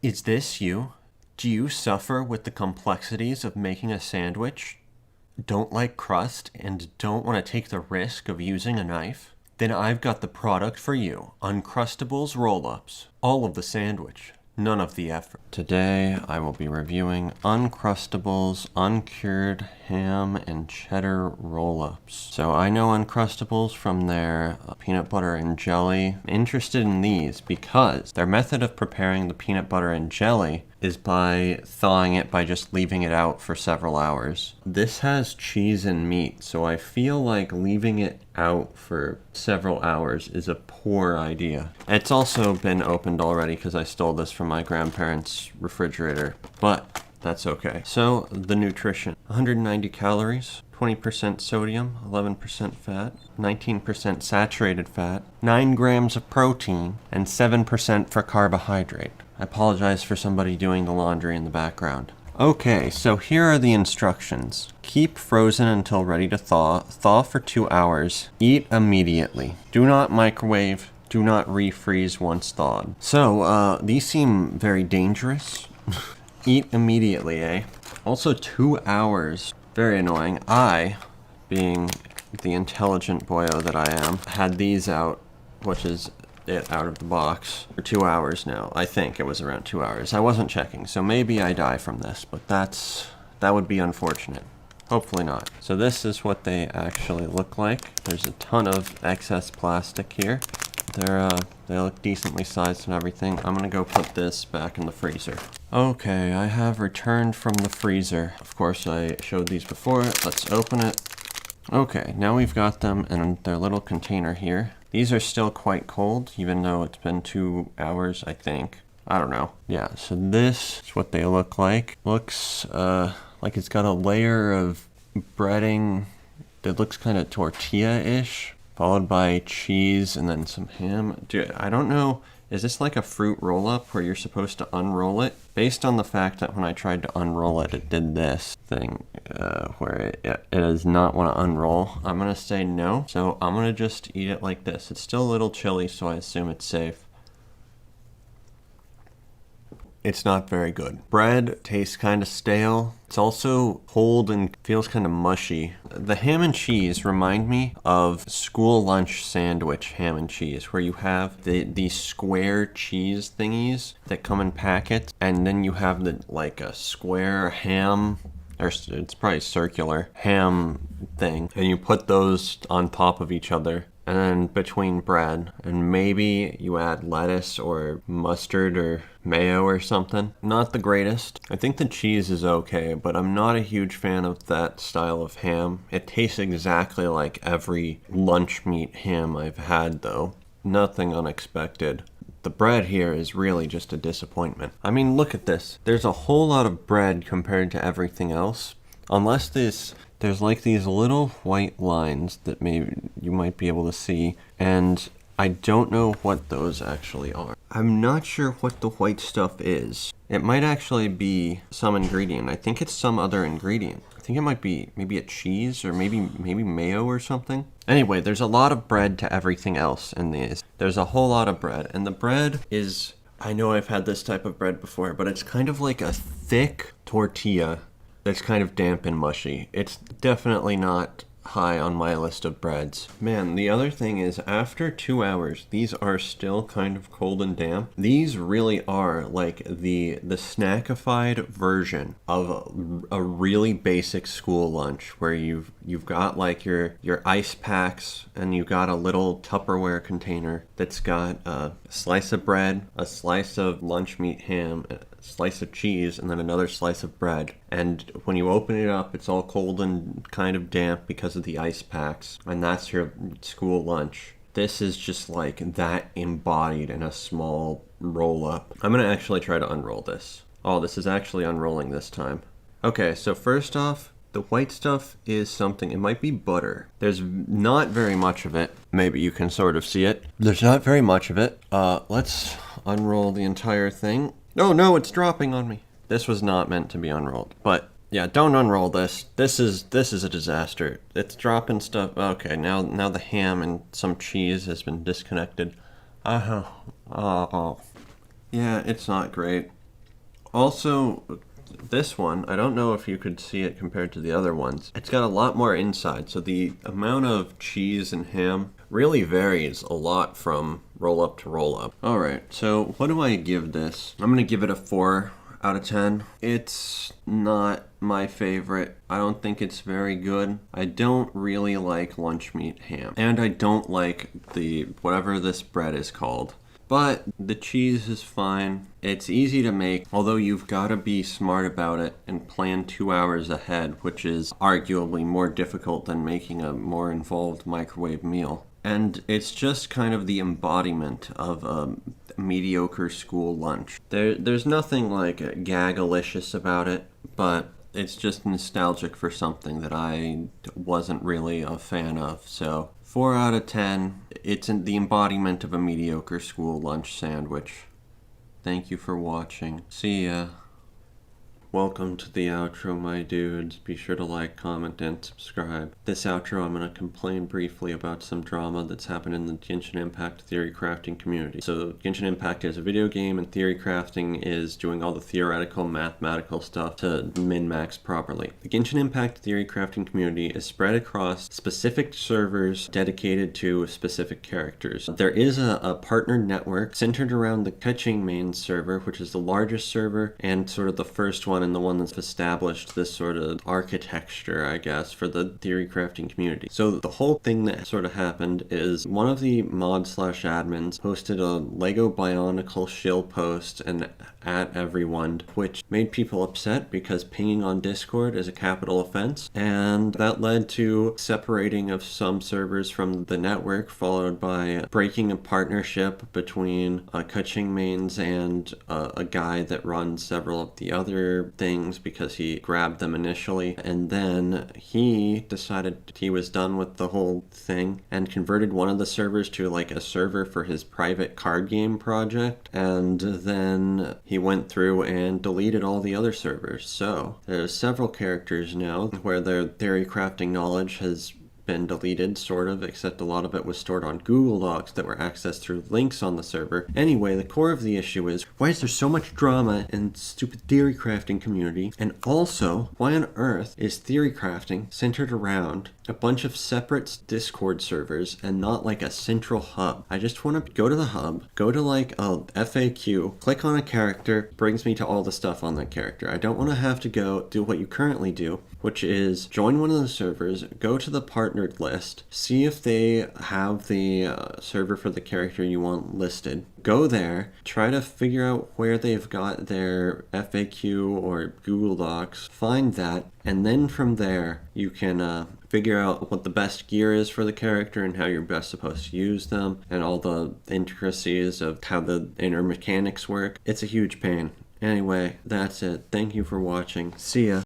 Is this you? Do you suffer with the complexities of making a sandwich? Don't like crust and don't want to take the risk of using a knife? Then I've got the product for you. Uncrustables Rollups. All of the sandwich, none of the effort. Today I will be reviewing Uncrustables Uncured Ham and Cheddar Rollups. So I know Uncrustables from their peanut butter and jelly. I'm interested in these because their method of preparing the peanut butter and jelly is by thawing it by just leaving it out for several hours. This has cheese and meat, so I feel like leaving it out for several hours is a poor idea. It's also been opened already because I stole this from my grandparents' refrigerator, but that's okay. So, the nutrition. 190 calories, 20% sodium, 11% fat, 19% saturated fat, 9 grams of protein, and 7% for carbohydrate. I apologize for somebody doing the laundry in the background. Okay, so here are the instructions. Keep frozen until ready to thaw. Thaw for 2 hours. Eat immediately. Do not microwave. Do not refreeze once thawed. So, these seem very dangerous. Eat immediately, eh? Also 2 hours. Very annoying. I, being the intelligent boyo that I am, had these out, which is it out of the box, for 2 hours now. I think it was around 2 hours. I wasn't checking, so maybe I die from this, but that would be unfortunate. Hopefully not. So this is what they actually look like. There's a ton of excess plastic here. They look decently sized and everything. I'm gonna go put this back in the freezer. Okay, I have returned from the freezer. Of course, I showed these before. Let's open it. Okay, now we've got them in their little container here. These are still quite cold, even though it's been 2 hours, I think. I don't know. Yeah, so this is what they look like. Looks like it's got a layer of breading that looks kind of tortilla-ish, followed by cheese and then some ham. Dude, I don't know. Is this like a fruit roll-up where you're supposed to unroll it? Based on the fact that when I tried to unroll it, it did this thing where it does not want to unroll. I'm going to say no. So I'm going to just eat it like this. It's still a little chilly, so I assume it's safe. It's not very good. Bread tastes kind of stale. It's also cold and feels kind of mushy. The ham and cheese remind me of school lunch sandwich ham and cheese, where you have these square cheese thingies that come in packets, and then you have like a square ham, or it's probably circular ham thing, and you put those on top of each other. And then between bread, and maybe you add lettuce or mustard or mayo or something. Not the greatest. I think the cheese is okay, but I'm not a huge fan of that style of ham. It tastes exactly like every lunch meat ham I've had, though. Nothing unexpected. The bread here is really just a disappointment. I mean, look at this. There's a whole lot of bread compared to everything else. Unless there's like these little white lines that maybe you might be able to see, and I don't know what those actually are. I'm not sure what the white stuff is. It might actually be some ingredient. I think it's some other ingredient. I think it might be maybe a cheese or maybe mayo or something. Anyway, there's a lot of bread to everything else in these. There's a whole lot of bread, and the bread is, I know I've had this type of bread before, but it's kind of like a thick tortilla that's kind of damp and mushy. It's definitely not high on my list of breads. Man, the other thing is, after 2 hours, these are still kind of cold and damp. These really are like the snackified version of a really basic school lunch, where you've got like your ice packs, and you've got a little Tupperware container that's got a slice of bread, a slice of lunch meat ham, slice of cheese, and then another slice of bread. And when you open it up, it's all cold and kind of damp because of the ice packs. And that's your school lunch. This is just like that embodied in a small roll-up. I'm gonna actually try to unroll this. Oh, this is actually unrolling this time. Okay, so first off, the white stuff is something, it might be butter. There's not very much of it. Maybe you can sort of see it. There's not very much of it. Let's unroll the entire thing. Oh no, it's dropping on me. This was not meant to be unrolled. But yeah, don't unroll this. This is a disaster. It's dropping stuff. Okay, now the ham and some cheese has been disconnected. Yeah, it's not great. Also, this one, I don't know if you could see it compared to the other ones. It's got a lot more inside, so the amount of cheese and ham really varies a lot from roll up to roll up. Alright, so what do I give this? I'm gonna give it a 4 out of 10. It's not my favorite. I don't think it's very good. I don't really like lunch meat ham. And I don't like the whatever this bread is called. But the cheese is fine. It's easy to make, although you've got to be smart about it and plan 2 hours ahead, which is arguably more difficult than making a more involved microwave meal. And it's just kind of the embodiment of a mediocre school lunch. There's nothing like gagalicious about it, but it's just nostalgic for something that I wasn't really a fan of, so 4 out of 10. It's the embodiment of a mediocre school lunch sandwich. Thank you for watching. See ya. Welcome to the outro, my dudes. Be sure to like, comment, and subscribe. This outro, I'm going to complain briefly about some drama that's happened in the Genshin Impact theory crafting community. So, Genshin Impact is a video game, and theory crafting is doing all the theoretical, mathematical stuff to min-max properly. The Genshin Impact theory crafting community is spread across specific servers dedicated to specific characters. There is a partner network centered around the Keqing main server, which is the largest server and sort of the first one and the one that's established this sort of architecture, I guess, for the theory crafting community. So the whole thing that sort of happened is one of the mod/admins posted a Lego Bionicle shill post and at everyone, which made people upset because pinging on Discord is a capital offense, and that led to separating of some servers from the network, followed by breaking a partnership between Keqing mains and a guy that runs several of the other things because he grabbed them initially, and then he decided he was done with the whole thing and converted one of the servers to like a server for his private card game project, and then he went through and deleted all the other servers. So there's several characters now where their theory crafting knowledge has been deleted, sort of, except a lot of it was stored on Google Docs that were accessed through links on the server. Anyway, the core of the issue is, why is there so much drama in stupid theory crafting community? And also, why on earth is theory crafting centered around a bunch of separate Discord servers and not like a central hub? I just want to go to the hub, go to like a FAQ, click on a character, brings me to all the stuff on that character. I don't want to have to go do what you currently do, which is join one of the servers, go to the partnered list, see if they have the server for the character you want listed. Go there, try to figure out where they've got their FAQ or Google Docs, find that, and then from there you can figure out what the best gear is for the character and how you're best supposed to use them, and all the intricacies of how the inner mechanics work. It's a huge pain. Anyway, that's it. Thank you for watching. See ya.